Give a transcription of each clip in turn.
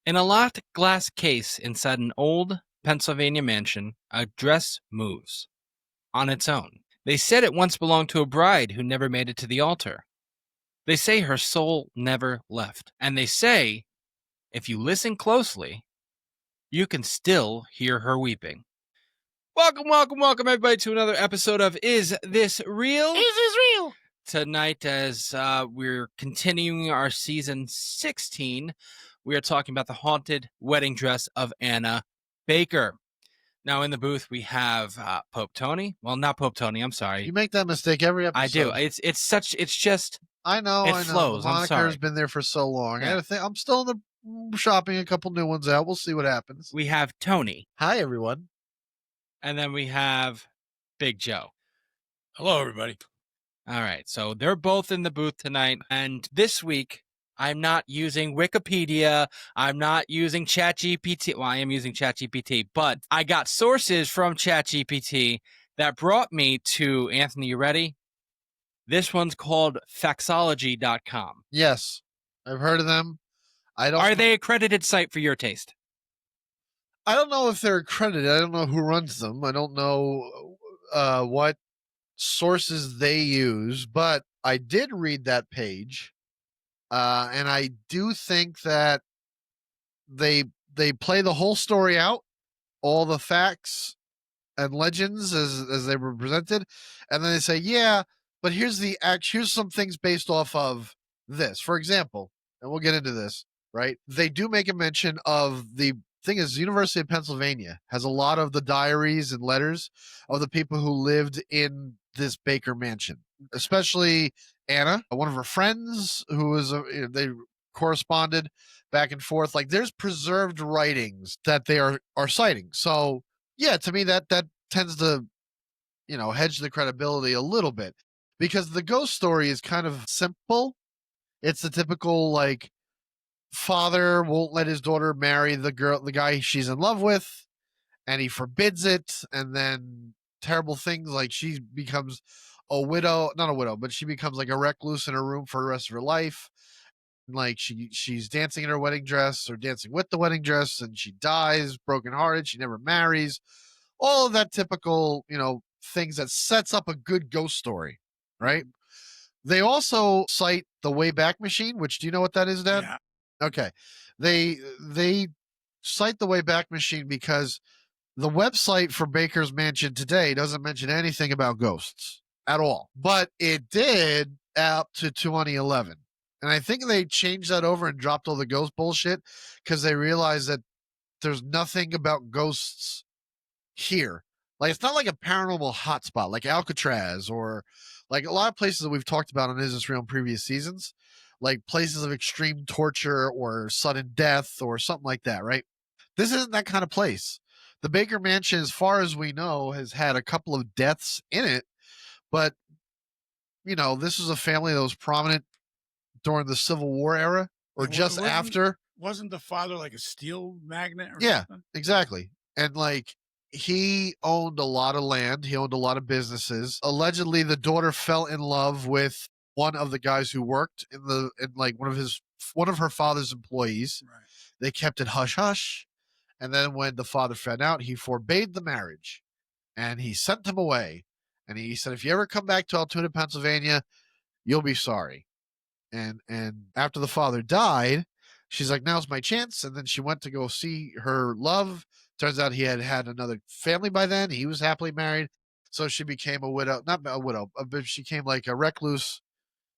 In a locked glass case inside an old Pennsylvania mansion, a dress moves on its own. They said it once belonged to a bride who never made it to the altar. They say her soul never left. And they say, if you listen closely, you can still hear her weeping. Welcome, everybody, to another episode of Is This Real? Is this real? Tonight, as we're continuing our season 16, we are talking about the haunted wedding dress of Anna Baker. Now, in the booth, we have Pope Tony. Well, not Pope Tony. I'm sorry. You make that mistake every episode. I do. It's just. I know. It flows. The moniker's been there for so long. Yeah. I'm still in the shopping a couple new ones out. We'll see what happens. We have Tony. Hi, everyone. And then we have Big Joe. Hello, everybody. All right. So they're both in the booth tonight. And this week, I'm not using Wikipedia. I'm not using ChatGPT. Well, I am using ChatGPT, but I got sources from ChatGPT that brought me to, Anthony, you ready? This one's called Faxology.com. Yes, I've heard of them. Are they accredited site for your taste? I don't know if they're accredited. I don't know who runs them. I don't know what sources they use, but I did read that page. And I do think that they play the whole story out, all the facts and legends as they were presented, and then they say, yeah, but here's some things based off of this. For example, and we'll get into this, right? They do make a mention of the thing is, University of Pennsylvania has a lot of the diaries and letters of the people who lived in this Baker mansion, especially Anna, one of her friends who was they corresponded back and forth. Like, there's preserved writings that they are citing. So yeah, to me that tends to hedge the credibility a little bit, because the ghost story is kind of simple. It's the typical, like, father won't let his daughter marry the guy she's in love with, and he forbids it, and then terrible things, like she becomes not a widow, but she becomes like a recluse in her room for the rest of her life. Like, she's dancing in her wedding dress, or dancing with the wedding dress, and she dies brokenhearted. She never marries. All of that typical, things that sets up a good ghost story, right? They also cite the Wayback Machine, which, do you know what that is, Dad? Yeah. Okay. They cite the Wayback Machine because the website for Baker's Mansion today doesn't mention anything about ghosts at all, but it did up to 2011. And I think they changed that over and dropped all the ghost bullshit because they realized that there's nothing about ghosts here. Like, it's not like a paranormal hotspot like Alcatraz, or like a lot of places that we've talked about on Is This Real in previous seasons, like places of extreme torture or sudden death or something like that, right? This isn't that kind of place. The Baker Mansion, as far as we know, has had a couple of deaths in it, but this is a family that was prominent during the Civil War era, or just after. Wasn't the father like a steel magnate or Yeah, something? exactly. And like, he owned a lot of land. He owned a lot of businesses. Allegedly, the daughter fell in love with one of the guys who worked in one of her father's employees. Right. They kept it hush hush. And then when the father found out, he forbade the marriage, and he sent him away. And he said, if you ever come back to Altoona, Pennsylvania, you'll be sorry. And after the father died, she's like, now's my chance. And then she went to go see her love. Turns out he had another family by then. He was happily married. So she became a widow, not a widow, but she became like a recluse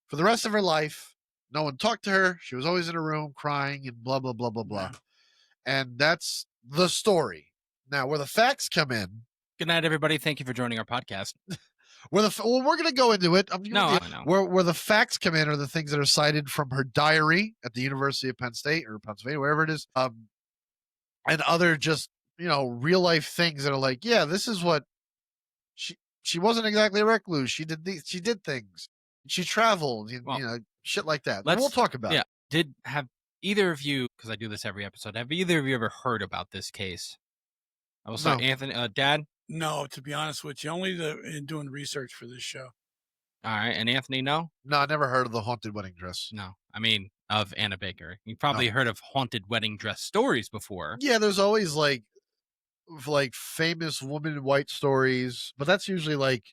for the rest of her life. No one talked to her. She was always in her room crying and blah, blah, blah, blah, blah. Yeah. And that's the story. Now, where the facts come in. Good night, everybody. Thank you for joining our podcast. We're going to go into it. I know. Where the facts come in are the things that are cited from her diary at the University of Penn State or Pennsylvania, wherever it is, and other just real life things that are like, yeah, this is what she wasn't exactly a recluse. She did things. She traveled, shit like that. We'll talk about it. Yeah. Have either of you, because I do this every episode, have either of you ever heard about this case? I will start, Anthony, Dad? No, to be honest with you, only in doing research for this show. All right. And Anthony, no? No, I never heard of the haunted wedding dress. No. I mean, of Anna Baker. You probably heard of haunted wedding dress stories before. Yeah, there's always like famous woman in white stories, but that's usually like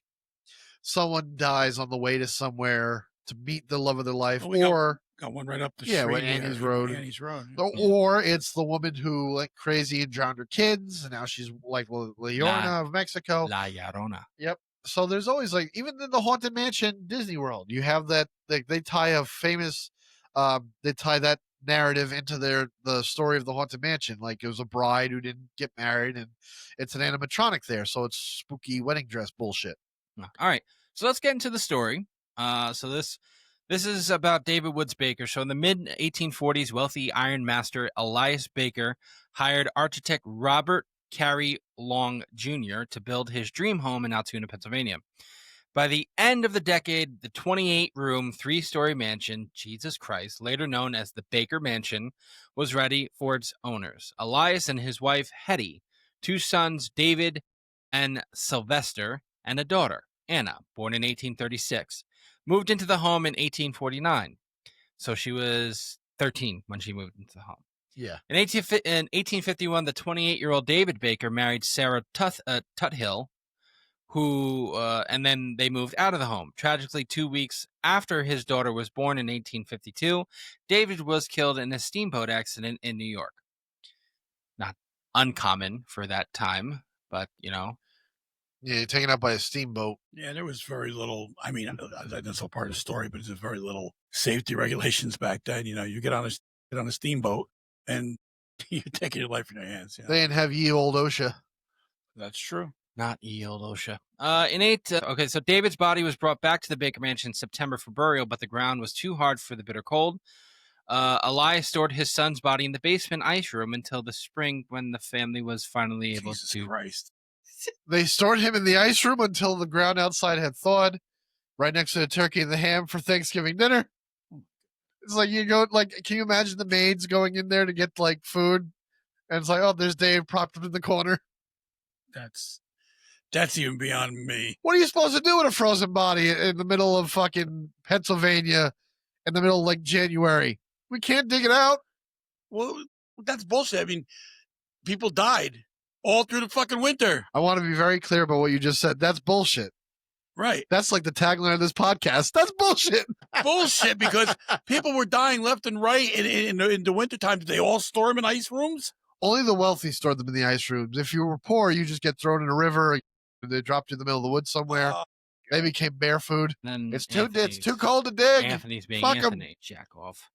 someone dies on the way to somewhere to meet the love of their life, Well, or got one right up the yeah, street with here, Annie's Road. Annie's Road. Or it's the woman who went crazy and drowned her kids, and now she's like La Llorona of Mexico. La Llorona. Yep. So there's always like, even in the Haunted Mansion Disney World, you have that they tie a famous, they tie that narrative into the story of the Haunted Mansion. Like it was a bride who didn't get married, and it's an animatronic there, so it's spooky wedding dress bullshit. All right, so let's get into the story. So this is about David Woods Baker. So in the mid 1840s, wealthy iron master Elias Baker hired architect Robert Carey Long Jr. to build his dream home in Altoona, Pennsylvania. By the end of the decade, the 28-room, 3-story mansion, Jesus Christ, later known as the Baker Mansion, was ready for its owners. Elias and his wife, Hetty, 2 sons, David and Sylvester, and a daughter, Anna, born in 1836, moved into the home in 1849. So she was 13 when she moved into the home. Yeah. In 1851, the 28-year-old David Baker married Sarah Tuthill, who and then they moved out of the home. Tragically, 2 weeks after his daughter was born in 1852, David was killed in a steamboat accident in New York. Not uncommon for that time, but Yeah, you're taken out by a steamboat. Yeah, there was very little. I mean, that's all part of the story, but there's very little safety regulations back then. You get on a steamboat, and you're taking your life in your hands. They didn't have ye old OSHA. That's true. Not ye old OSHA. Okay, so David's body was brought back to the Baker Mansion in September for burial, but the ground was too hard for the bitter cold. Elias stored his son's body in the basement ice room until the spring, when the family was finally able Jesus to. Christ. They stored him in the ice room until the ground outside had thawed, right next to the turkey and the ham for Thanksgiving dinner. It's like you go, like, can you imagine the maids going in there to get like food? And it's like, oh, there's Dave propped up in the corner. That's even beyond me. What are you supposed to do with a frozen body in the middle of fucking Pennsylvania in the middle of like January? We can't dig it out. Well, that's bullshit. I mean, people died all through the fucking winter. I want to be very clear about what you just said. That's bullshit. Right. That's like the tagline of this podcast. That's bullshit. Bullshit, because people were dying left and right in the wintertime. Did they all store them in ice rooms? Only the wealthy stored them in the ice rooms. If you were poor, you just get thrown in a river. They dropped you in the middle of the woods somewhere. They became bear food. It's too cold to dig. Anthony's being Fuck 'em. Anthony. Jack off.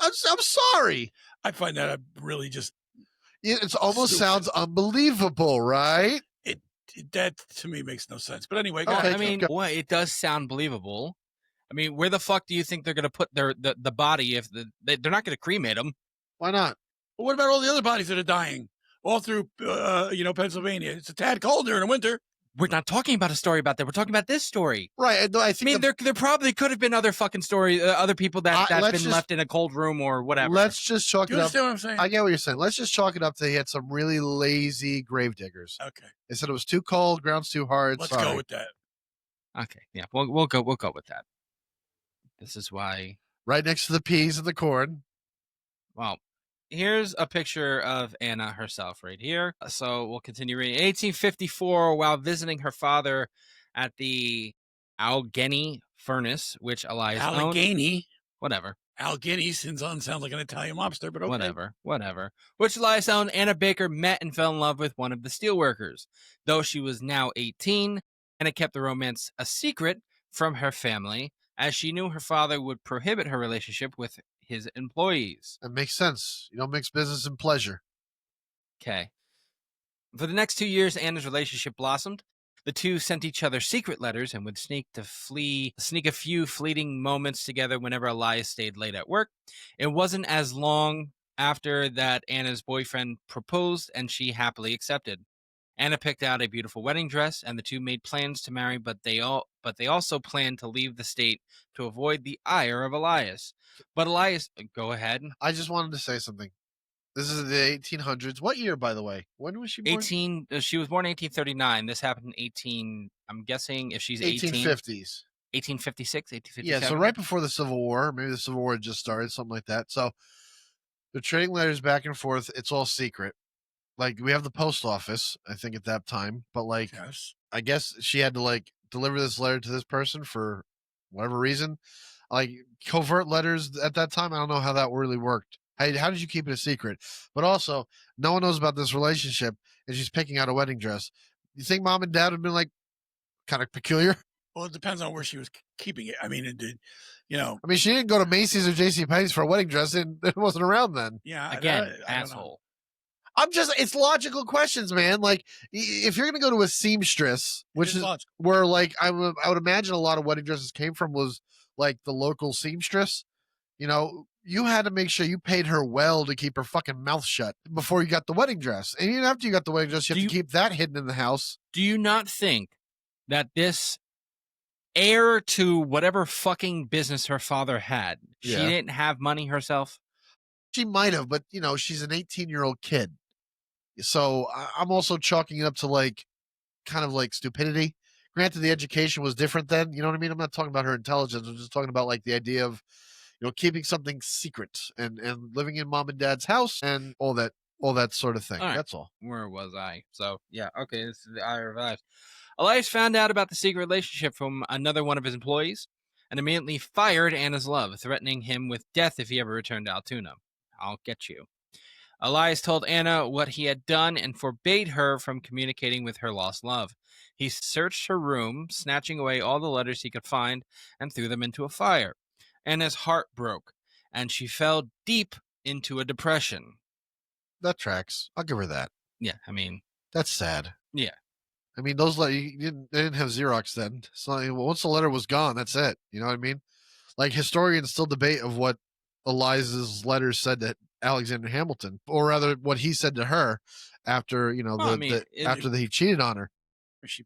I'm sorry. I find that really just It almost stupid. sounds unbelievable, right? That to me makes no sense. But anyway, go Okay. ahead. I mean, it does sound believable. I mean, where the fuck do you think they're going to put the body if they're not going to cremate them? Why not? But what about all the other bodies that are dying all through Pennsylvania? It's a tad cold during the winter. We're not talking about a story about that. We're talking about this story. Right. I think there probably could have been other fucking stories, other people that's been left in a cold room or whatever. Let's just chalk Do it you up. understand what I'm saying? I get what you're saying. Let's just chalk it up to he had some really lazy grave diggers. Okay. They said it was too cold, ground's too hard. Let's Sorry. go with that. Okay, yeah, we'll go with that. This is why. Right next to the peas and the corn. Well, here's a picture of Anna herself right here. So we'll continue reading. 1854, while visiting her father at the Allegheny furnace, which Elias owned. Allegheny. Whatever. Allegheny sounds like an Italian mobster, but okay. Whatever. Which Elias owned, Anna Baker met and fell in love with one of the steelworkers. Though she was now 18, Anna kept the romance a secret from her family, as she knew her father would prohibit her relationship with his employees. That makes sense. You don't mix business and pleasure. Okay. For the next 2 years, Anna's relationship blossomed. The two sent each other secret letters and would sneak a few fleeting moments together whenever Elias stayed late at work. It wasn't as long after that Anna's boyfriend proposed, and she happily accepted. Anna picked out a beautiful wedding dress, and the two made plans to marry, but they also planned to leave the state to avoid the ire of Elias. But Elias, go ahead. I just wanted to say something. This is the 1800s. What year, by the way? When was she born? She was born in 1839. This happened in I'm guessing if she's 18. 1850s. 1856, Yeah, 1857. so right before the Civil War, maybe the Civil War had just started, something like that. So they're trading letters back and forth. It's all secret. Like we have the post office, I think at that time, but like Yes. I guess she had to like deliver this letter to this person for whatever reason. Like covert letters at that time, I don't know how that really worked. How did you keep it a secret? But also, no one knows about this relationship, and she's picking out a wedding dress. You think mom and dad would have been like kind of peculiar? Well, it depends on where she was keeping it. I mean, it did, you know. I mean, she didn't go to Macy's or JCPenney's for a wedding dress, and it wasn't around then. Yeah. Again, I don't know. asshole. It's logical questions, man. Like, if you're going to go to a seamstress, which is logical. where, like, I would imagine a lot of wedding dresses came from was like the local seamstress. You know, you had to make sure you paid her well to keep her fucking mouth shut before you got the wedding dress. And even after you got the wedding dress, you have to keep that hidden in the house. Do you not think that this heir to whatever fucking business her father had, she Yeah. didn't have money herself? She might have, but, you know, she's an 18-year-old kid. So I'm also chalking it up to, like, kind of like stupidity. Granted, the education was different then. You know what I mean? I'm not talking about her intelligence. I'm just talking about, like, the idea of, you know, keeping something secret and living in mom and dad's house and all that sort of thing. All right. That's all. Where was I? So, yeah, okay, this is the Eye Revives. Elias found out about the secret relationship from another one of his employees and immediately fired Anna's love, threatening him with death if he ever returned to Altoona. I'll get you. Elias told Anna what he had done and forbade her from communicating with her lost love. He searched her room, snatching away all the letters he could find, and threw them into a fire. Anna's heart broke, and she fell deep into a depression. That tracks. I'll give her that. Yeah, I mean, that's sad. Yeah. I mean, those they didn't have Xerox then. So once the letter was gone, that's it. You know what I mean? Like historians still debate of what Eliza's letters said to Alexander Hamilton, or rather, what he said to her after after he cheated on her.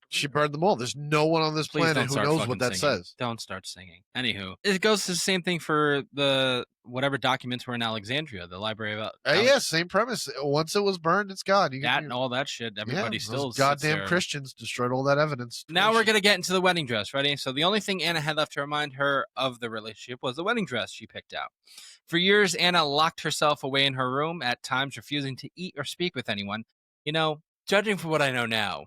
She burned them all. There's no one on this planet who knows what that says. Don't start singing. Anywho, it goes to the same thing for the whatever documents were in Alexandria, the Library of. Yeah, same premise. Once it was burned, it's gone. And all that shit. Everybody still goddamn Christians destroyed all that evidence. Now we're gonna get into the wedding dress. Ready? So the only thing Anna had left to remind her of the relationship was the wedding dress she picked out. For years, Anna locked herself away in her room, at times refusing to eat or speak with anyone. You know, judging from what I know now,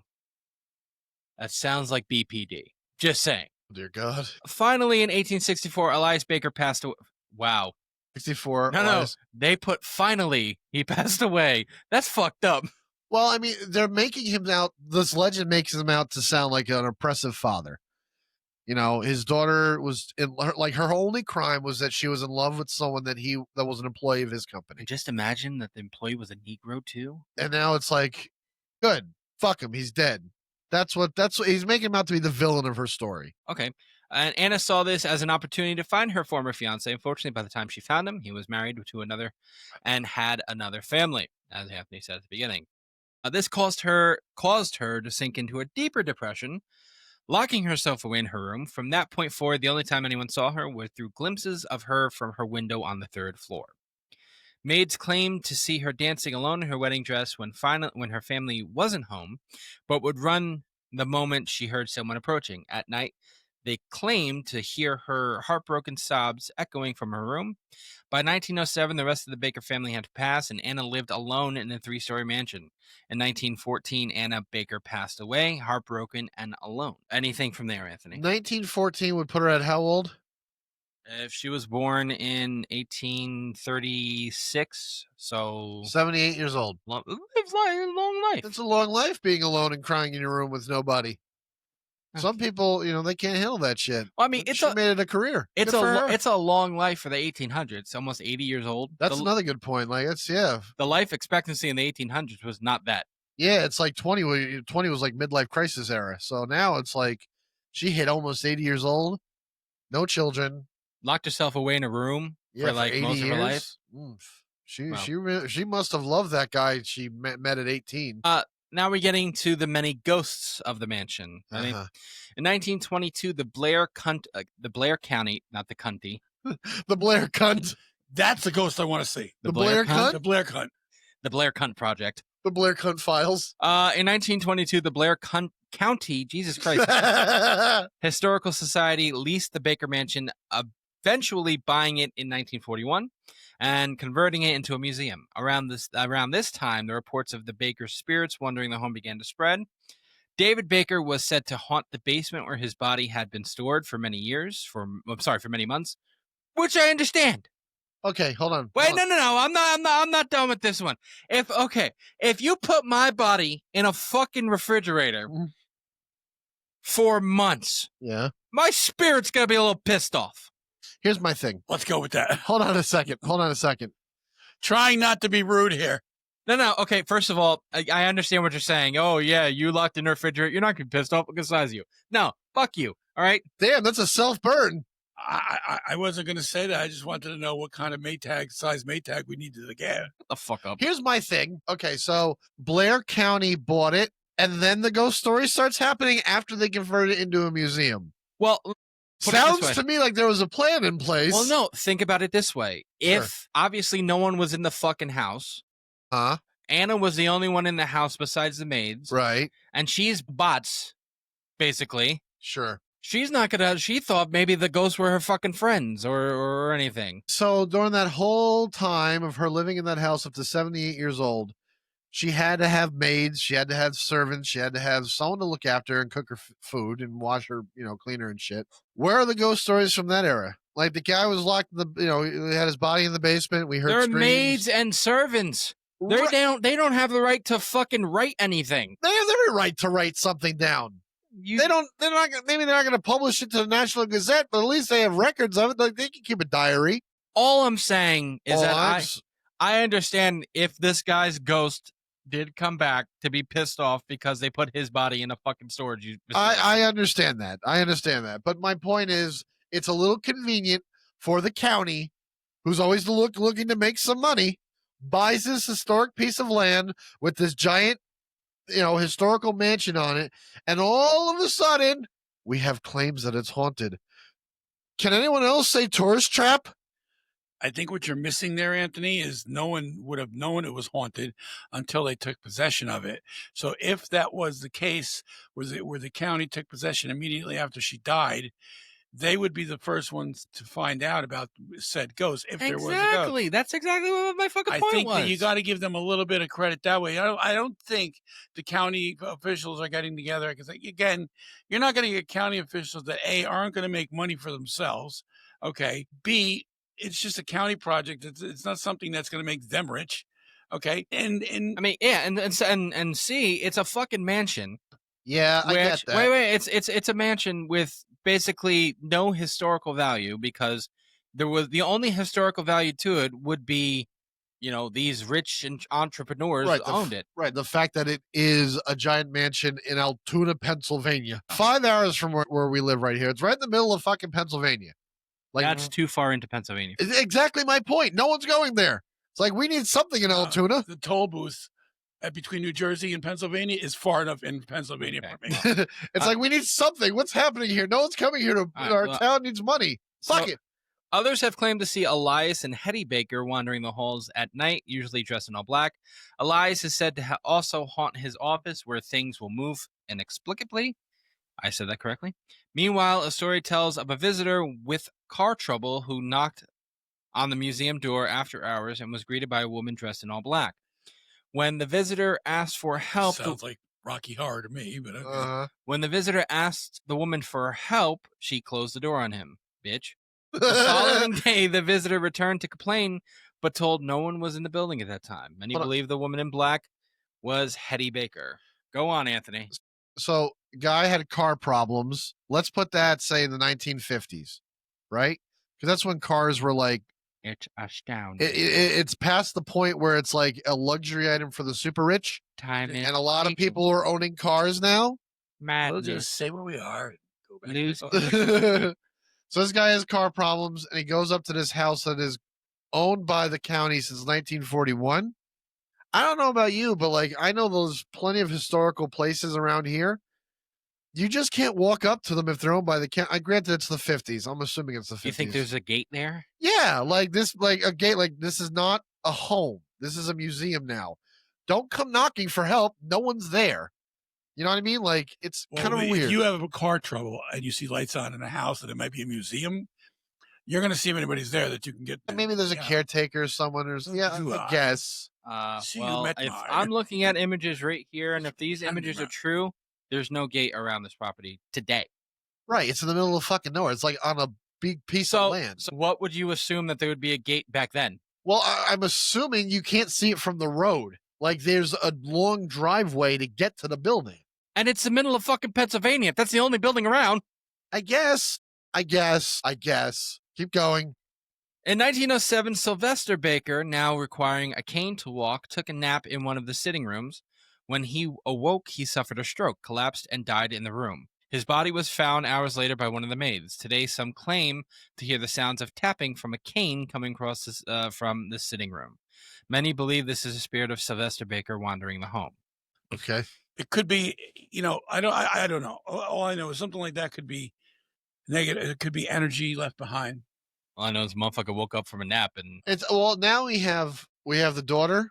that sounds like BPD. Just saying. Dear God. Finally, in 1864, Elias Baker passed away. Wow. 64. No. They put finally he passed away. That's fucked up. Well, I mean, they're making him out. This legend makes him out to sound like an oppressive father. You know, his daughter was her only crime was that she was in love with someone that was an employee of his company. Just imagine that the employee was a Negro too. And now it's like, good, fuck him, he's dead. That's what he's making him out to be the villain of her story. Okay. And Anna saw this as an opportunity to find her former fiance. Unfortunately, by the time she found him, he was married to another and had another family, as Anthony said at the beginning. This caused her to sink into a deeper depression, locking herself away in her room. From that point forward, the only time anyone saw her was through glimpses of her from her window on the third floor. Maids claimed to see her dancing alone in her wedding dress when her family wasn't home, but would run the moment she heard someone approaching. At night, they claimed to hear her heartbroken sobs echoing from her room. By 1907, the rest of the Baker family had passed, and Anna lived alone in a 3-story mansion. In 1914, Anna Baker passed away, heartbroken and alone. Anything from there, Anthony? 1914 would put her at how old? If she was born in 1836, so 78 years old. Long life. It's a long life being alone and crying in your room with nobody. Some people, they can't handle that shit. Well, I mean, she made it a career. It's a long life for the 1800s. Almost 80 years old. That's another good point. Like the life expectancy in the 1800s was not that. Yeah, it's like 20 was like midlife crisis era. So now it's like she hit almost 80 years old, no children, locked herself away in a room for like most of her life. She must have loved that guy she met at 18. Now we're getting to the many ghosts of the mansion. I mean, in 1922, the Blair County, not the Cunty. The Blair Cunt. That's the ghost I want to see. The Blair Cunt? The Blair Cunt. The Blair Cunt Project. The Blair Cunt Files. In 1922, the Blair Cunt County, Jesus Christ, Historical Society leased the Baker Mansion, eventually buying it in 1941 and converting it into a museum. Around this time, the reports of the Baker's spirits wandering the home began to spread. David Baker was said to haunt the basement where his body had been stored for many months, which I understand. Okay, hold on. Wait, hold on. no. I'm not done with this one. If you put my body in a fucking refrigerator for months, Yeah. my spirit's gonna be a little pissed off. Here's my thing. Let's go with that. Hold on a second. Trying not to be rude here. No. Okay, first of all, I understand what you're saying. Oh, yeah, you locked in the refrigerator. You're not going to be pissed off. Look at the size of you. No, fuck you. All right? Damn, that's a self-burn. I wasn't going to say that. I just wanted to know what kind of size Maytag we needed to get. Shut the fuck up. Here's my thing. Okay, so Blair County bought it, and then the ghost story starts happening after they converted it into a museum. Well, put it this Sounds way. to me like there was a plan in place. Well, no, think about it this way. Sure. If, obviously, no one was in the fucking house, Anna was the only one in the house besides the maids, Right. and she's bots, basically. Sure. She's not gonna. She thought maybe the ghosts were her fucking friends or anything. So during that whole time of her living in that house up to 78 years old, she had to have maids, she had to have servants, she had to have someone to look after her and cook her food and wash her, clean her and shit. Where are the ghost stories from that era? Like the guy was locked in he had his body in the basement. We heard They're screams. maids and servants. Right. They don't have the right to fucking write anything. They have every right to write something down. Maybe they're not going to publish it to the National Gazette, but at least they have records of it. Like they can keep a diary. All I'm saying is that I understand if this guy's ghost did come back to be pissed off because they put his body in a fucking storage. I understand that. But my point is, it's a little convenient for the county, who's always looking to make some money, buys this historic piece of land with this giant, historical mansion on it, and all of a sudden, we have claims that it's haunted. Can anyone else say tourist trap? I think what you're missing there, Anthony, is no one would have known it was haunted until they took possession of it. So if that was the case, where the county took possession immediately after she died, they would be the first ones to find out about said ghost if there was a ghost. Exactly. That's exactly what my fucking point was. I think that you got to give them a little bit of credit that way. I don't think the county officials are getting together because, again, you're not going to get county officials that A, aren't going to make money for themselves. Okay. B, it's just a county project. It's not something that's going to make them rich. Okay. And I mean, yeah, and C, it's a fucking mansion. Yeah, I get that. Wait, it's a mansion with basically no historical value because the only historical value to it would be, these rich entrepreneurs owned it. Right. The fact that it is a giant mansion in Altoona, Pennsylvania, 5 hours from where we live right here. It's right in the middle of fucking Pennsylvania. Like that's too far into Pennsylvania. Exactly my point. No one's going there. It's like we need something in Altoona. The toll booth between New Jersey and Pennsylvania is far enough in Pennsylvania for me. It's like we need something. What's happening here? No one's coming here to our town needs money. Fuck it. Others have claimed to see Elias and Hetty Baker wandering the halls at night, usually dressed in all black. Elias is said to also haunt his office where things will move inexplicably. I said that correctly. Meanwhile, a story tells of a visitor with car trouble who knocked on the museum door after hours and was greeted by a woman dressed in all black. When the visitor asked for help... Sounds like Rocky Horror to me, but okay. When the visitor asked the woman for help, she closed the door on him. Bitch. The following day, the visitor returned to complain, but told no one was in the building at that time. Many believe the woman in black was Hetty Baker. Go on, Anthony. So, guy had car problems. Let's put that, say, in the 1950s, right? Because that's when cars were like... It's astounding. It's past the point where it's like a luxury item for the super rich. And a lot of people are owning cars now. We'll just say where we are. And go back. So this guy has car problems, and he goes up to this house that is owned by the county since 1941. I don't know about you, but I know there's plenty of historical places around here. You just can't walk up to them if they're owned by the county. Granted, it's the 50s. I'm assuming it's the 50s. You think there's a gate there? Yeah, a gate. This is not a home. This is a museum now. Don't come knocking for help. No one's there. You know what I mean? Like, it's kind of If weird. you have a car trouble and you see lights on in a house and it might be a museum, you're going to see if anybody's there that you can get. Maybe there's a caretaker, someone, or I guess. Well, if I'm looking at images right here, and if these images are true, there's no gate around this property today. Right. It's in the middle of fucking nowhere. It's like on a big piece of land. So what would you assume that there would be a gate back then? Well, I'm assuming you can't see it from the road. Like, there's a long driveway to get to the building. And it's the middle of fucking Pennsylvania. That's the only building around. I guess. Keep going. In 1907, Sylvester Baker, now requiring a cane to walk, took a nap in one of the sitting rooms. When he awoke, he suffered a stroke, collapsed, and died in the room. His body was found hours later by one of the maids. Today, some claim to hear the sounds of tapping from a cane coming across from the sitting room. Many believe this is the spirit of Sylvester Baker wandering the home. Okay. It could be, I don't know. All I know is something like that could be negative. It could be energy left behind. All I know is motherfucker woke up from a nap and now we have the daughter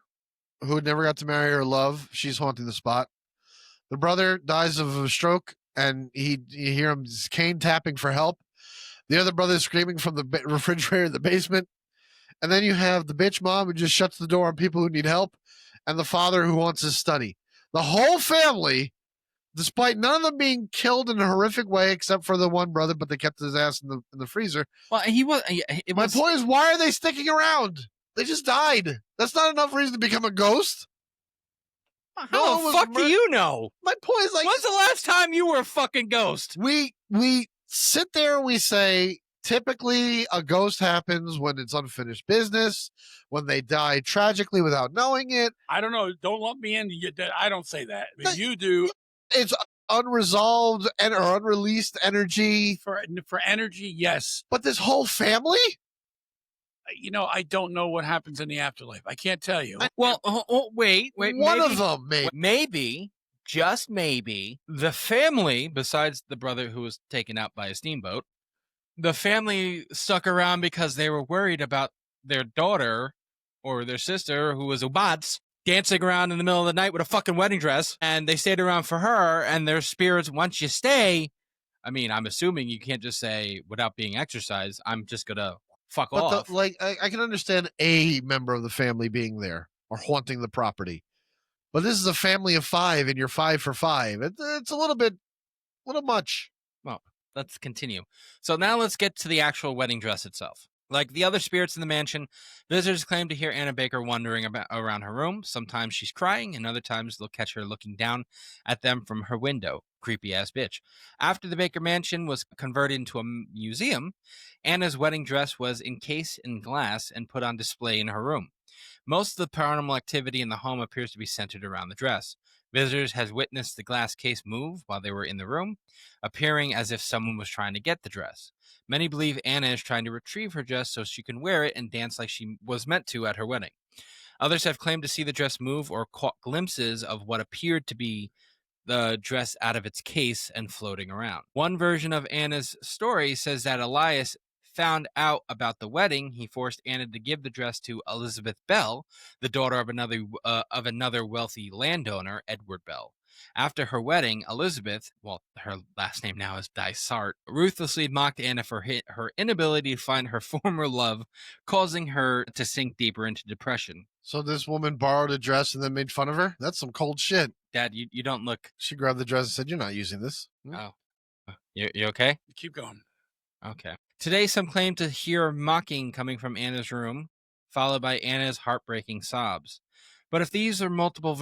who never got to marry her love. She's haunting the spot. The brother dies of a stroke, and you hear him cane tapping for help. The other brother is screaming from the refrigerator in the basement. And then you have the bitch mom who just shuts the door on people who need help, and the father who wants his study. The whole family, despite none of them being killed in a horrific way, except for the one brother, but they kept his ass in the freezer. Well, My point is, why are they sticking around? They just died. That's not enough reason to become a ghost. How the fuck do you know? My point is, like, when's the last time you were a fucking ghost? We sit there and we say, typically a ghost happens when it's unfinished business, when they die tragically without knowing it. I don't know. Don't lump me in. I don't say that. But you do. It's unresolved or unreleased energy. For energy, yes. But this whole family? I don't know what happens in the afterlife. I can't tell you. Wait. One of them, maybe, just maybe, the family, besides the brother who was taken out by a steamboat, the family stuck around because they were worried about their daughter or their sister, who was Ubats, dancing around in the middle of the night with a fucking wedding dress, and they stayed around for her, and their spirits, once you stay, I mean, I'm assuming you can't just say, without being exorcised, I'm just gonna fuck off. I can understand a member of the family being there or haunting the property. But this is a family of 5, and you're 5 for 5. It's a little much. Well, let's continue. So now let's get to the actual wedding dress itself. Like the other spirits in the mansion, visitors claim to hear Anna Baker wandering around her room. Sometimes she's crying, and other times they'll catch her looking down at them from her window. Creepy ass bitch. After the Baker Mansion was converted into a museum, Anna's wedding dress was encased in glass and put on display in her room. Most of the paranormal activity in the home appears to be centered around the dress. Visitors has witnessed the glass case move while they were in the room, appearing as if someone was trying to get the dress. Many believe Anna is trying to retrieve her dress so she can wear it and dance like she was meant to at her wedding. Others have claimed to see the dress move or caught glimpses of what appeared to be the dress out of its case and floating around. One version of Anna's story says that Elias found out about the wedding. He forced Anna to give the dress to Elizabeth Bell, the daughter of another wealthy landowner, Edward Bell. After her wedding, Elizabeth, well, her last name now is Dysart, ruthlessly mocked Anna for her inability to find her former love, causing her to sink deeper into depression. So this woman borrowed a dress and then made fun of her? That's some cold shit. Dad, you don't look... She grabbed the dress and said, "You're not using this." Oh. You okay? Keep going. Okay. Today, some claim to hear mocking coming from Anna's room, followed by Anna's heartbreaking sobs. But if there is multiple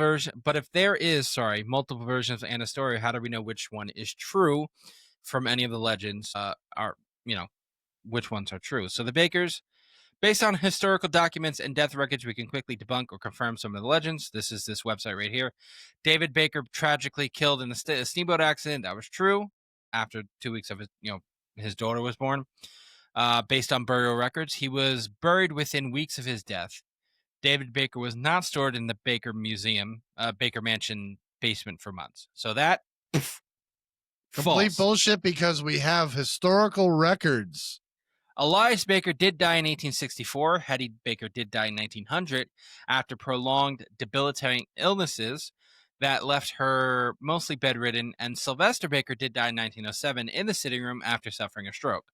versions of Anna's story, how do we know which one is true from any of the legends? Which ones are true? So the Bakers, based on historical documents and death records, we can quickly debunk or confirm some of the legends. This is this website right here. David Baker tragically killed in a steamboat accident. That was true. After 2 weeks of his daughter was born. Based on burial records, he was buried within weeks of his death. David Baker was not stored in the Baker Mansion basement for months. So that complete false. Bullshit, because we have historical records. Elias Baker did die in 1864. Hetty Baker did die in 1900 after prolonged debilitating illnesses. that left her mostly bedridden, and Sylvester Baker did die in 1907 in the sitting room after suffering a stroke.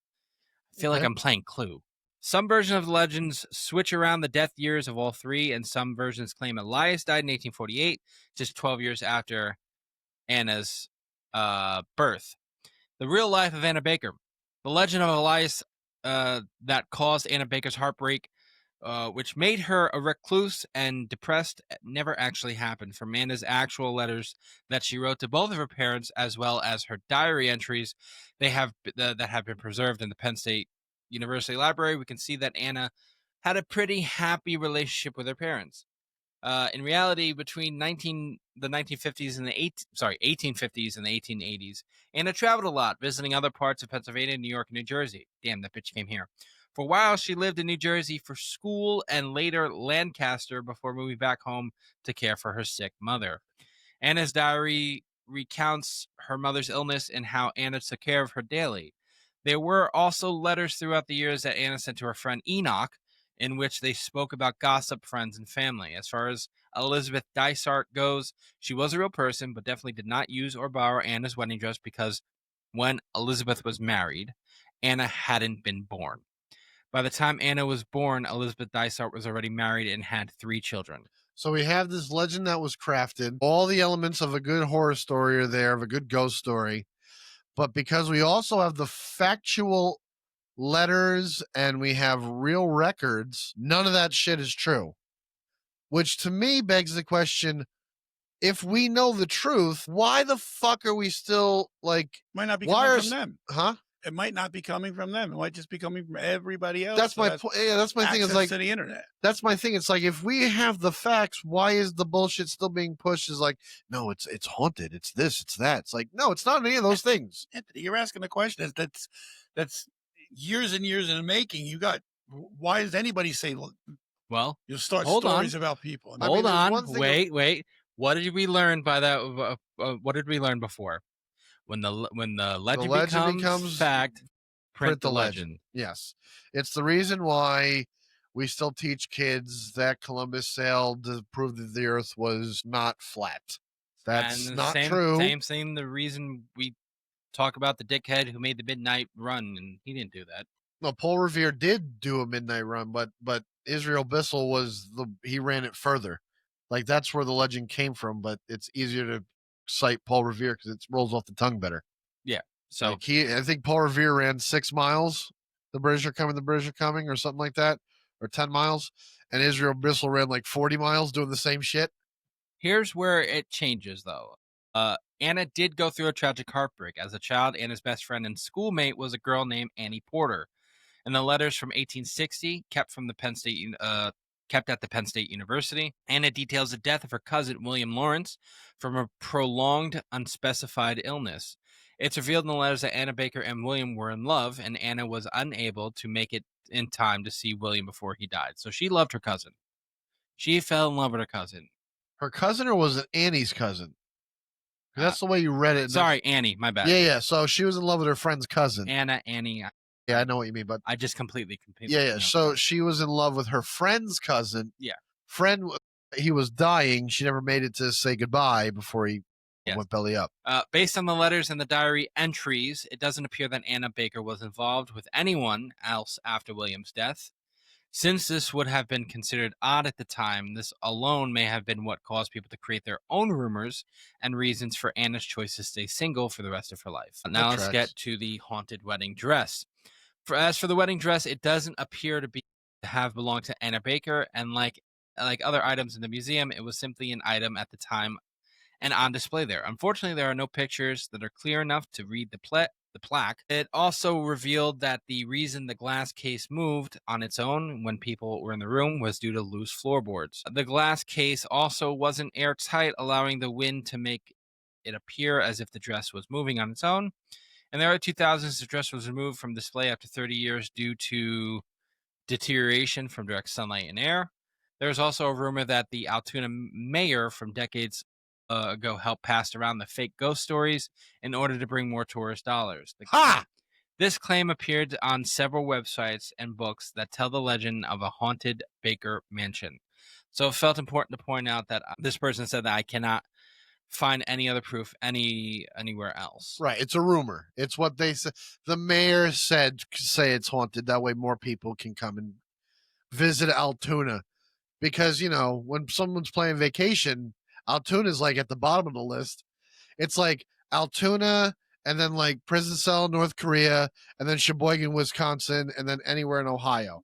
I feel like Okay. I'm playing Clue. Some versions of the legends switch around the death years of all three, and some versions claim Elias died in 1848, just 12 years after Anna's birth. The real life of Anna Baker. The legend of Elias that caused Anna Baker's heartbreak, which made her a recluse and depressed, never actually happened. From Anna's actual letters that she wrote to both of her parents, as well as her diary entries, that have been preserved in the Penn State University Library, we can see that Anna had a pretty happy relationship with her parents. In reality, between the 1950s and the 1850s and the 1880s, Anna traveled a lot, visiting other parts of Pennsylvania, New York, and New Jersey. Damn, that bitch came here. For a while, she lived in New Jersey for school and later Lancaster before moving back home to care for her sick mother. Anna's diary recounts her mother's illness and how Anna took care of her daily. There were also letters throughout the years that Anna sent to her friend Enoch, in which they spoke about gossip, friends, and family. As far as Elizabeth Dysart goes, she was a real person, but definitely did not use or borrow Anna's wedding dress because when Elizabeth was married, Anna hadn't been born. By the time Anna was born, Elizabeth Dysart was already married and had 3 children. So we have this legend that was crafted. All the elements of a good horror story are there, of a good ghost story. But because we also have the factual letters and we have real records, none of that shit is true. Which to me begs the question, if we know the truth, why the fuck are we still like, Might not be why coming are from them. huh? It might not be coming from them. It might just be coming from everybody else. That's that my has point. Yeah, that's my thing. Is access like, to the internet. that's my thing. It's like, if we have the facts, why is the bullshit still being pushed? Is like, no, it's haunted. It's this. It's that. It's like, no, it's not any of those things. Anthony, you're asking a question that's years and years in the making. You got. Why does anybody say? Well, You'll start hold on. stories about people. I mean, Hold there's on. one thing Wait. What did we learn by that? What did we learn before? When the legend, becomes fact, print the legend. Yes. It's the reason why we still teach kids that Columbus sailed to prove that the earth was not flat. That's And not same, true. Same thing. The reason we talk about the dickhead who made the midnight run, and he didn't do that. No, Paul Revere did do a midnight run, but Israel Bissell he ran it further. Like, that's where the legend came from, but it's easier to cite Paul Revere because it rolls off the tongue better. Yeah. So Like, I think Paul Revere ran 6 miles. The British are coming, or something like that, or 10 miles. And Israel Bissell ran like 40 miles doing the same shit. here's where it changes, though. Anna did go through a tragic heartbreak. As a child, Anna's best friend and schoolmate was a girl named Annie Porter. In the letters from 1860, kept at the Penn State University, Anna details the death of her cousin William Lawrence from a prolonged, unspecified illness. It's revealed in the letters that Anna Baker and William were in love, and Anna was unable to make it in time to see William before he died. So she loved her cousin. She fell in love with her cousin. Her cousin, or was it Annie's cousin? That's the way you read it. Sorry, Annie. My bad. Yeah. So she was in love with her friend's cousin. Annie. Yeah, I know what you mean, but I just completely. Yeah. So she was in love with her friend's cousin. Yeah. Friend, he was dying. She never made it to say goodbye before he went belly up. Based on the letters and the diary entries, it doesn't appear that Anna Baker was involved with anyone else after William's death. Since this would have been considered odd at the time, this alone may have been what caused people to create their own rumors and reasons for Anna's choice to stay single for the rest of her life. Now let's get to the haunted wedding dress. As for the wedding dress, it doesn't appear to have belonged to Anna Baker, and like other items in the museum, it was simply an item at the time and on display there. Unfortunately, there are no pictures that are clear enough to read the plaque. It also revealed that the reason the glass case moved on its own when people were in the room was due to loose floorboards. The glass case also wasn't airtight, allowing the wind to make it appear as if the dress was moving on its own. In the early 2000s, the dress was removed from display after 30 years due to deterioration from direct sunlight and air. There was also a rumor that the Altoona mayor from decades ago helped pass around the fake ghost stories in order to bring more tourist dollars. This claim appeared on several websites and books that tell the legend of a haunted Baker mansion. So it felt important to point out that this person said that I cannot find any other proof anywhere else. Right. It's a rumor. It's what they said. The mayor say it's haunted. That way more people can come and visit Altoona. Because, when someone's playing vacation, Altoona is like at the bottom of the list. It's like Altoona and then like Prison Cell, North Korea, and then Sheboygan, Wisconsin, and then anywhere in Ohio.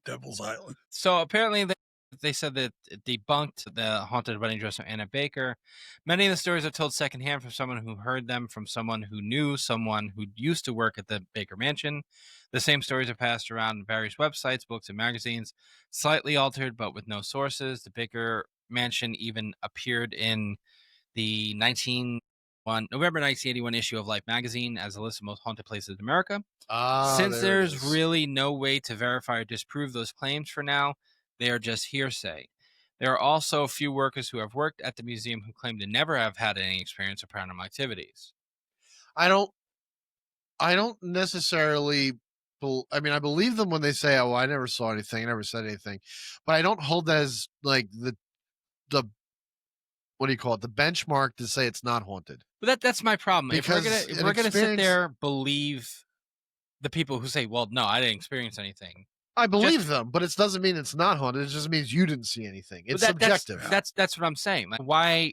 Devil's Island. So apparently they said that it debunked the haunted wedding dress of Anna Baker. Many of the stories are told secondhand from someone who heard them from someone who knew someone who used to work at the Baker Mansion. The same stories are passed around in various websites, books, and magazines, slightly altered but with no sources. The Baker Mansion even appeared in the November 1981 issue of Life magazine as a list of most haunted places in America. Since there's really no way to verify or disprove those claims for now, they are just hearsay. There are also a few workers who have worked at the museum who claim to never have had any experience of paranormal activities. I don't necessarily. I believe them when they say, "Oh, I never saw anything, I never said anything," but I don't hold that as like the what do you call it? The benchmark to say it's not haunted. But that's my problem. Because if we're gonna sit there believe the people who say, "Well, no, I didn't experience anything." I believe them, but it doesn't mean it's not haunted. It just means you didn't see anything. It's subjective. That's what I'm saying. Like, why?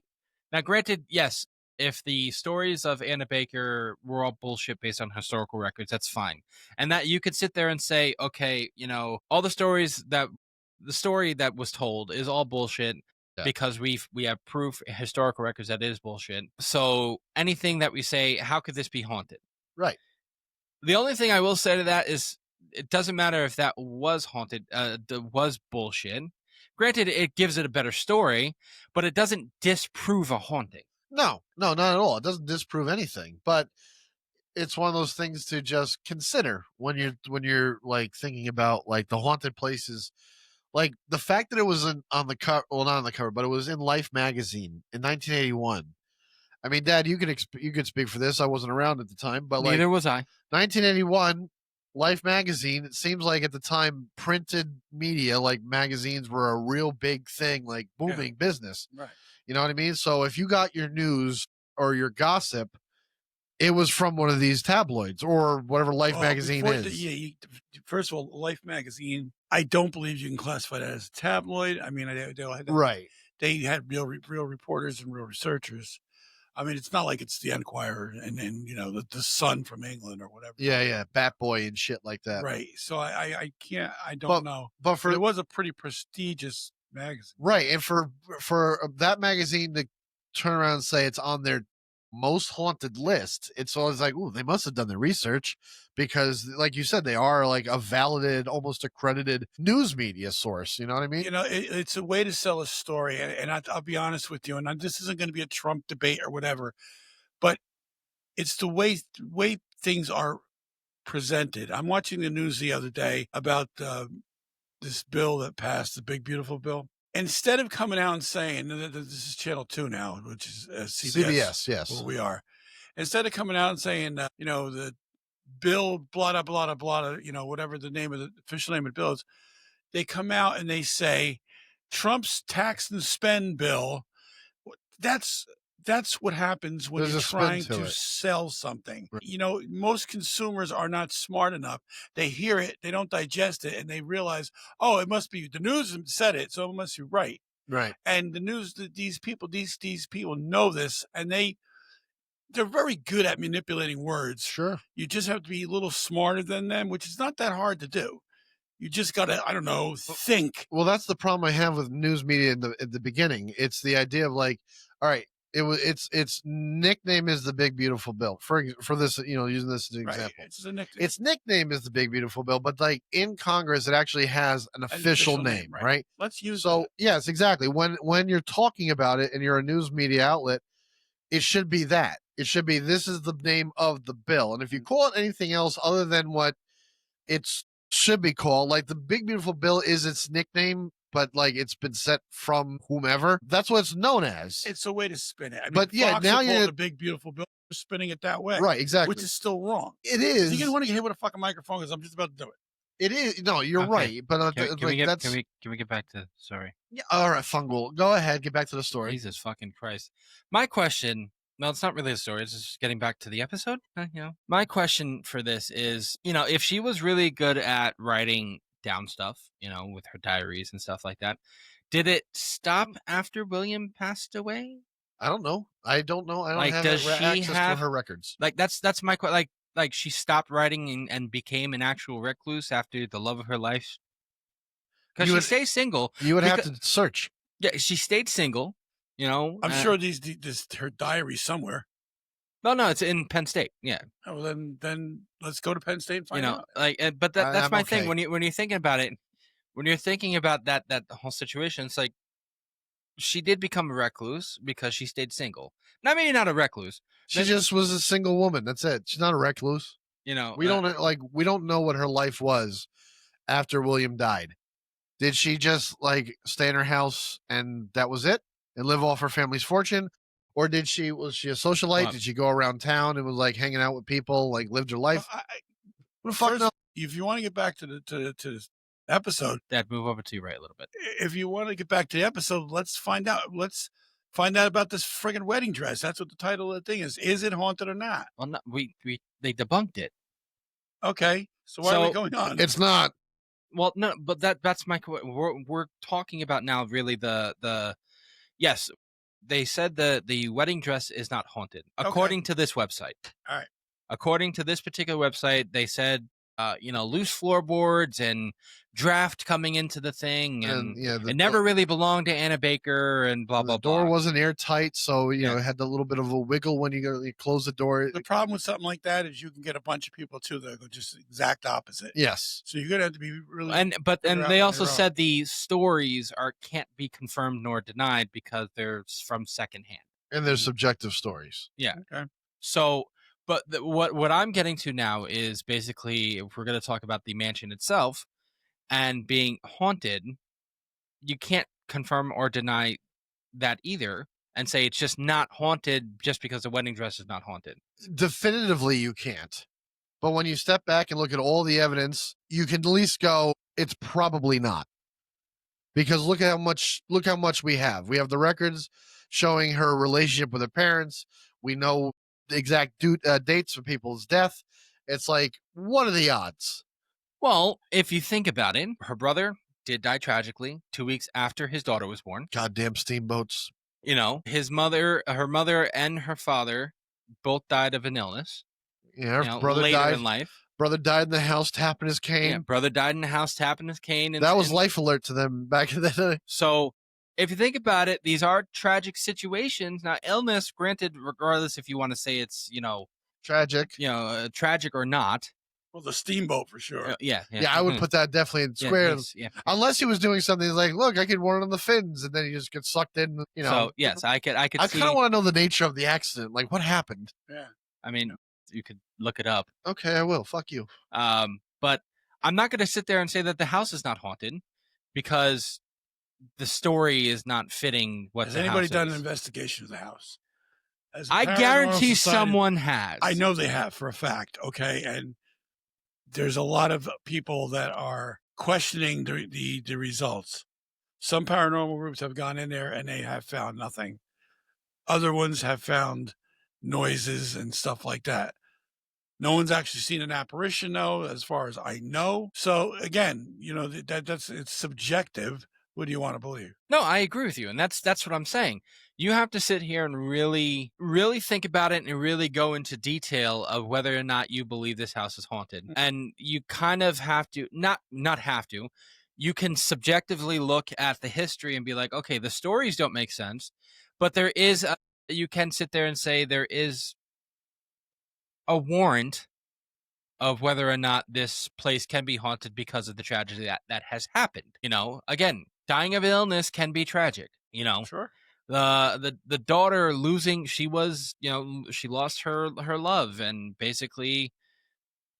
Now, granted, yes, if the stories of Anna Baker were all bullshit based on historical records, that's fine, and that you could sit there and say, okay, all the story that was told is all bullshit. Yeah. Because we have proof, historical records, that is bullshit. So anything that we say, how could this be haunted? Right. The only thing I will say to that is it doesn't matter if that was haunted, was bullshit. Granted, it gives it a better story, but it doesn't disprove a haunting. No, not at all. It doesn't disprove anything, but it's one of those things to just consider when you're like thinking about like the haunted places. Like the fact that it was on the cover, well, not on the cover, but it was in Life magazine in 1981. I mean, Dad, you could speak for this. I wasn't around at the time, but neither was I. 1981, Life magazine. It seems like at the time, printed media like magazines were a real big thing, like booming business. Right. You know what I mean? So if you got your news or your gossip, it was from one of these tabloids or whatever Life magazine is. First of all, Life magazine, I don't believe you can classify that as a tabloid. I mean, right. They had real reporters and real researchers. I mean, it's not like it's the Enquirer and then, the Sun from England or whatever. Yeah. Bat Boy and shit like that. Right. So I don't know. But it was a pretty prestigious magazine. Right. And for that magazine to turn around and say it's on their most haunted list, it's always like, ooh, they must have done their research, because like you said, they are like a validated, almost accredited news media source. You know what I mean? It's a way to sell a story, and I'll be honest with you, and this isn't going to be a Trump debate or whatever, but it's the way things are presented. I'm watching the news the other day about this bill that passed, the big beautiful bill. Instead of coming out and saying, this is Channel 2 now, which is CBS, yes, where we are. Instead of coming out and saying, the bill, blah, blah, blah, blah, whatever the official name of the bill is, they come out and they say, Trump's tax and spend bill. That's what happens when you're trying to sell something. Right. Most consumers are not smart enough. They hear it, they don't digest it, and they realize, oh, it must be the news said it, so it must be right. Right. And the news, these people know this, and they're very good at manipulating words. Sure. You just have to be a little smarter than them, which is not that hard to do. You just got to, I don't know, think. Well, that's the problem I have with news media at the beginning. It's the idea of like, all right, its nickname is the Big Beautiful Bill. For this, using this as an example. It's a nickname. Its nickname is the Big Beautiful Bill, but like in Congress, it actually has an official name, right? Let's use that. Yes, exactly. When you're talking about it and you're a news media outlet, it should be that. It should be, this is the name of the bill. And if you call it anything else other than what it should be called, like the Big Beautiful Bill is its nickname, but like it's been set from whomever, that's what it's known as. It's a way to spin it. I mean, but yeah, Fox now you're the Big Beautiful Bill, spinning it that way. Right, exactly. Which is still wrong. It is. You're going to want to get hit with a fucking microphone because I'm just about to do it. It is. No, you're Okay. right. But Can we like get that's. can we get back to sorry? Yeah, all right, Fungal. Go ahead. Get back to the story. Jesus fucking Christ. My question, well, it's not really a story. It's just getting back to the episode. My question for this is, if she was really good at writing down stuff, with her diaries and stuff like that, did it stop after William passed away? I don't know. I don't know. I don't Like, have does she access to have her records. like that's my question. Like she stopped writing and became an actual recluse after the love of her life because You she would- stays single. You would have Because- to search. Yeah, she stayed single. I'm sure this her diary somewhere. No, it's in Penn State. Yeah, Oh, well, then let's go to Penn State and find out. but that's I'm my okay. thing. When you're thinking about it, when you're thinking about that whole situation, it's like she did become a recluse because she stayed single. Now, maybe not a recluse. She just was a single woman. That's it. She's not a recluse. We don't know what her life was after William died. Did she just stay in her house and that was it and live off her family's fortune? Or was she a socialite? Well, Did she go around town and was hanging out with people, lived her life? What the fuck First, no? if you want to get back to this episode, Dad, move over to you right a little bit. if you want to get back to the episode, let's find out. Let's find out about this friggin' wedding dress. That's what the title of the thing is. Is it haunted or not? Well, no, they debunked it. Okay, so why are we going on? It's not. Well, no, but that's my. We're talking about now. Really, the yes, they said the wedding dress is not haunted according to this website. All right. According to this particular website, they said loose floorboards and draft coming into the thing, and it never really belonged to Anna Baker, and blah blah blah. The door wasn't airtight, so it had a little bit of a wiggle when you close the door. The problem with something like that is you can get a bunch of people too that go just exact opposite. Yes. So you're gonna have to be really. And they also said the stories can't be confirmed nor denied because they're from secondhand. And they're subjective stories. Yeah. Okay. So, but what I'm getting to now is basically, if we're going to talk about the mansion itself and being haunted, you can't confirm or deny that either and say it's just not haunted just because the wedding dress is not haunted. Definitively, you can't. But when you step back and look at all the evidence, you can at least go, it's probably not. Because look how much we have. We have the records showing her relationship with her parents. We know the exact dates for people's death. It's like, what are the odds? Well, if you think about it, her brother did die tragically 2 weeks after his daughter was born. Goddamn steamboats. Her mother and her father both died of an illness. Yeah, her brother later died in life. Brother died in the house tapping his cane. Yeah, brother died in the house tapping his cane. That was life alert to them back in the day. So if you think about it, these are tragic situations. Now, illness, granted, regardless if you want to say it's, tragic. Tragic or not. Well, the steamboat for sure. Yeah, I would put that definitely in square. Unless he was doing something like, look, I could warn on the fins, and then he just gets sucked in. So yes, I could. I kind of want to know the nature of the accident. Like, what happened? Yeah. I mean, you could look it up. Okay, I will. Fuck you. But I'm not going to sit there and say that the house is not haunted because the story is not fitting what Has the anybody house done is. an investigation of the house? I guarantee someone has. I know they have for a fact. Okay, and there's a lot of people that are questioning the results. Some paranormal groups have gone in there and they have found nothing. Other ones have found noises and stuff like that. No one's actually seen an apparition, though, as far as I know. So again, that's it's subjective. What do you want to believe? No, I agree with you, and that's what I'm saying. You have to sit here and really, really think about it and really go into detail of whether or not you believe this house is haunted. And you kind of have to not have to. You can subjectively look at the history and be like, okay, the stories don't make sense, but there is. You can sit there and say there is a warrant of whether or not this place can be haunted because of the tragedy that has happened. Again, dying of illness can be tragic. Sure. The daughter losing, she lost her love and basically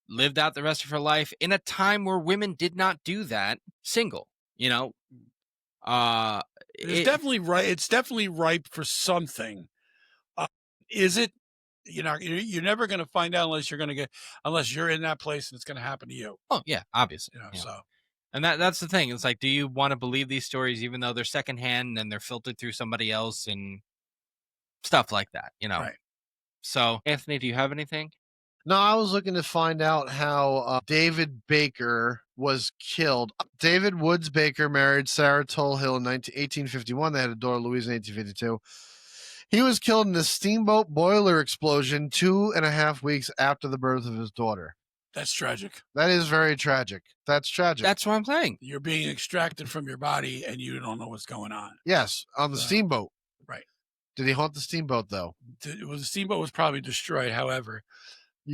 lived out the rest of her life in a time where women did not do that single. It's definitely right. It's definitely ripe for something. Is it you're never going to find out unless you're in that place and it's going to happen to you. Oh yeah, obviously. Yeah. So. And that's the thing. It's like, do you want to believe these stories even though they're secondhand and they're filtered through somebody else and stuff like that? Right. So, Anthony, do you have anything? No, I was looking to find out how David Baker was killed. David Woods Baker married Sarah Tolhill in 1851. They had a daughter, Louise, in 1852. He was killed in a steamboat boiler explosion 2.5 weeks after the birth of his daughter. That's tragic. That is very tragic. That's tragic. That's what I'm saying. You're being extracted from your body and you don't know what's going on. Yes, on the steamboat. Right. Did he haunt the steamboat, though? The steamboat was probably destroyed, however.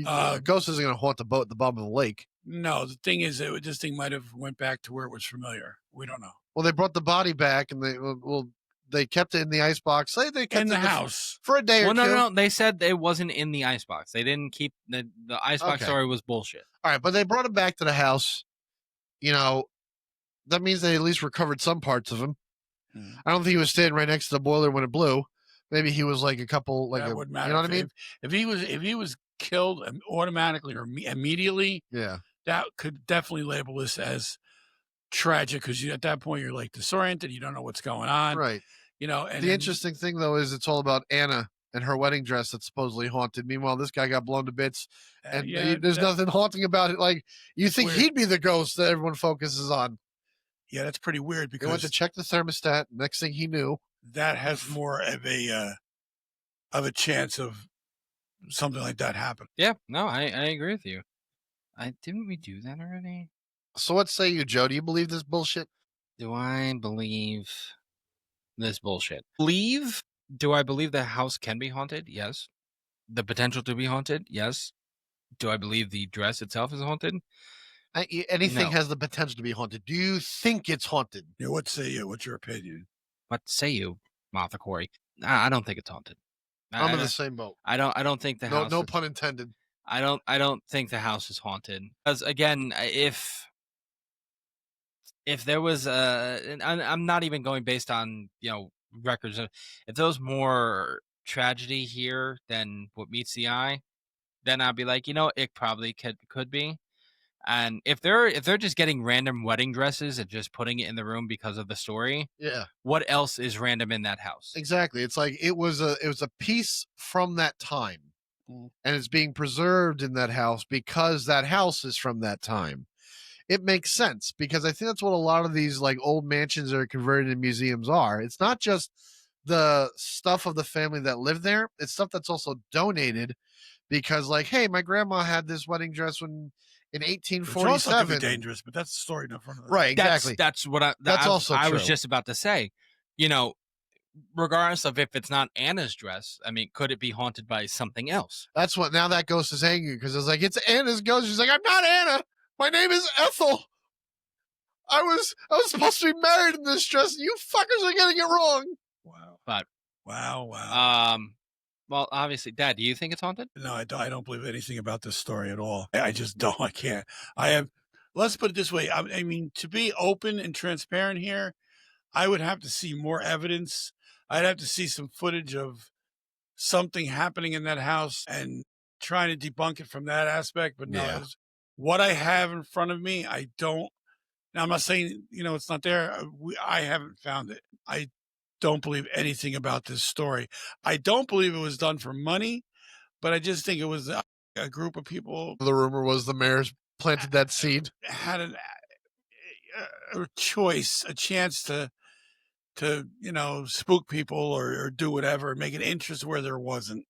A ghost isn't going to haunt the boat at the bottom of the lake. No, the thing is, this thing might have went back to where it was familiar. We don't know. Well, they brought the body back, and they kept it in the icebox. They kept in it the house for a day or two. No. They said it wasn't in the icebox. They didn't keep the icebox story was bullshit. All right, but they brought him back to the house. That means they at least recovered some parts of him. I don't think he was standing right next to the boiler when it blew. Maybe he was like a couple, like that wouldn't matter. You know what I mean? If he was killed automatically or immediately, yeah, that could definitely label this as tragic because at that point you're like disoriented, you don't know what's going on, right? And the interesting thing though is it's all about Anna and her wedding dress that's supposedly haunted. Meanwhile, this guy got blown to bits, and there's nothing haunting about it. Like you think he'd be the ghost that everyone focuses on. Yeah, that's pretty weird because he went to check the thermostat. Next thing he knew, that has more of a chance of something like that happening. Yeah, no, I agree with you. Didn't we do that already? So what say you, Joe? Do you believe this bullshit? Do I believe this bullshit? Do I believe the house can be haunted? Yes. The potential to be haunted? Yes. Do I believe the dress itself is haunted? Anything has the potential to be haunted. Do you think it's haunted? Yeah, what say you? What's your opinion? What say you, Martha Corey? I don't think it's haunted. I'm in the same boat. I don't think the house. No pun intended. I don't think the house is haunted. Because again, if there was I'm not even going based on records. If there was more tragedy here than what meets the eye, then I'd be like, it probably could be. And if they're just getting random wedding dresses and just putting it in the room because of the story, yeah, what else is random in that house? Exactly. It's like it was a piece from that time, and it's being preserved in that house because that house is from that time. It makes sense because I think that's what a lot of these like old mansions that are converted into museums are. It's not just the stuff of the family that lived there; it's stuff that's also donated because, like, hey, my grandma had this wedding dress in 1847. Could be dangerous, but that's the story in front of right. Exactly. That's what that's also true. I was just about to say. Regardless of if it's not Anna's dress, I mean, could it be haunted by something else? That's what. Now that ghost is angry because it's like it's Anna's ghost. She's like, I'm not Anna. My name is Ethel. I was supposed to be married in this dress. And you fuckers are getting it wrong. Wow. But wow. Well, obviously, Dad, do you think it's haunted? No, I don't believe anything about this story at all. I just don't. I can't. Let's put it this way. I mean, to be open and transparent here, I would have to see more evidence. I'd have to see some footage of something happening in that house and trying to debunk it from that aspect. But no, what I have in front of me, I don't. Now, I'm not saying, it's not there. I haven't found it. I don't believe anything about this story. I don't believe it was done for money, but I just think it was a group of people. The rumor was the mayor's planted that seed. Had a choice, a chance to spook people or do whatever, make an interest where there wasn't.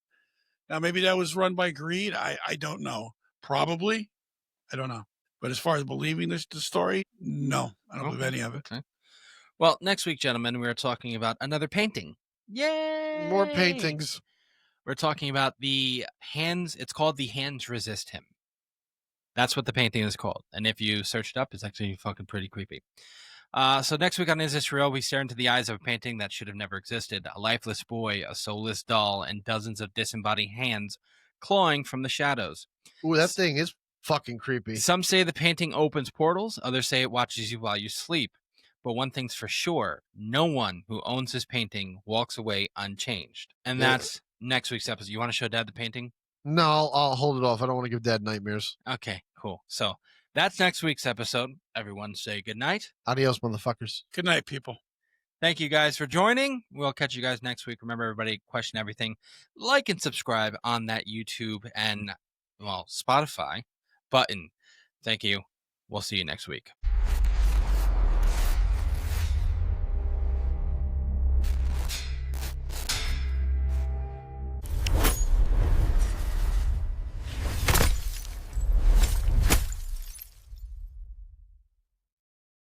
Now, maybe that was run by greed. I don't know. Probably. I don't know. But as far as believing the story, no, I don't believe any of it. Okay. Well, next week, gentlemen, we're talking about another painting. Yay! More paintings. We're talking about the hands. It's called The Hands Resist Him. That's what the painting is called. And if you search it up, it's actually fucking pretty creepy. So next week on Is This Real, we stare into the eyes of a painting that should have never existed. A lifeless boy, a soulless doll, and dozens of disembodied hands clawing from the shadows. Ooh, that thing is fucking creepy. Some say the painting opens portals. Others say it watches you while you sleep. But one thing's for sure, no one who owns this painting walks away unchanged. And that's next week's episode. You want to show Dad the painting? No, I'll hold it off. I don't want to give Dad nightmares. Okay, cool. So that's next week's episode. Everyone say good night. Adios, motherfuckers. Good night, people. Thank you guys for joining. We'll catch you guys next week. Remember, everybody, question everything. Like and subscribe on that YouTube and, well, Spotify button. Thank you. We'll see you next week.